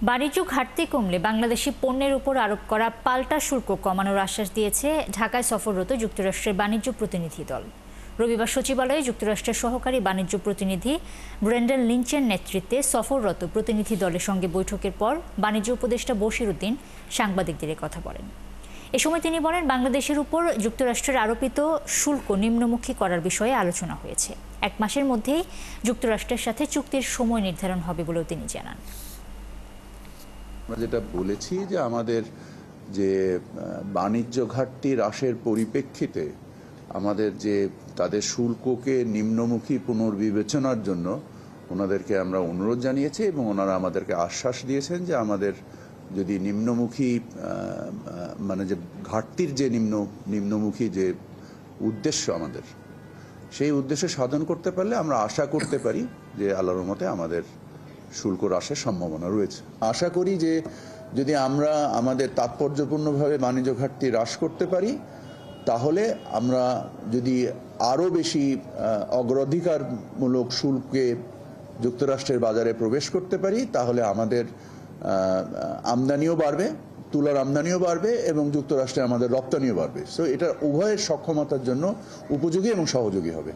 বাণিজ্য ঘাটতি কমলে বাংলাদেশি পণ্যের উপর আরোপ করা পাল্টা শুল্ক কমানোর আশ্বাস দিয়েছে ঢাকায় সফররত যুক্তরাষ্ট্রের বাণিজ্য প্রতিনিধি দল। রবিবার সচিবালয়ে যুক্তরাষ্ট্রের সহকারী বাণিজ্য প্রতিনিধি ব্রেন্ডন লিঞ্চের নেতৃত্বে সফররত প্রতিনিধি দলের সঙ্গে বৈঠকের পর বাণিজ্য উপদেষ্টা বশির উদ্দিন সাংবাদিকদের কথা বলেন। এ সময় তিনি বলেন, বাংলাদেশের উপর যুক্তরাষ্ট্রের আরোপিত শুল্ক নিম্নমুখী করার বিষয়ে আলোচনা হয়েছে। 1 মাসের মধ্যেই যুক্তরাষ্ট্রের সাথে চুক্তির সময় নির্ধারণ হবে বলেও তিনি জানান। আমরা যেটা বলেছি যে আমাদের যে বাণিজ্য ঘাটতি হ্রাসের পরিপ্রেক্ষিতে আমাদের যে তাদের শুল্ককে নিম্নমুখী পুনর্বিবেচনার জন্য ওনাদেরকে আমরা অনুরোধ জানিয়েছি এবং ওনারা আমাদেরকে আশ্বাস দিয়েছেন যে আমাদের যদি নিম্নমুখী মানে যে ঘাটতির যে নিম্নমুখী যে উদ্দেশ্য আমাদের, সেই উদ্দেশ্য সাধন করতে পারলে আমরা আশা করতে পারি যে আল্লাহর রহমতে আমাদের শুল্ক হ্রাসের সম্ভাবনা রয়েছে। আশা করি যে যদি আমরা আমাদের তাৎপর্যপূর্ণভাবে বাণিজ্য ঘাটতি হ্রাস করতে পারি, তাহলে আমরা যদি আরও বেশি অগ্রাধিকারমূলক শুল্কে যুক্তরাষ্ট্রের বাজারে প্রবেশ করতে পারি, তাহলে আমাদের আমদানিও বাড়বে, তুলার আমদানিও বাড়বে এবং যুক্তরাষ্ট্রে আমাদের রপ্তানিও বাড়বে। সো এটা উভয়ের সক্ষমতার জন্য উপযোগী এবং সহযোগী হবে।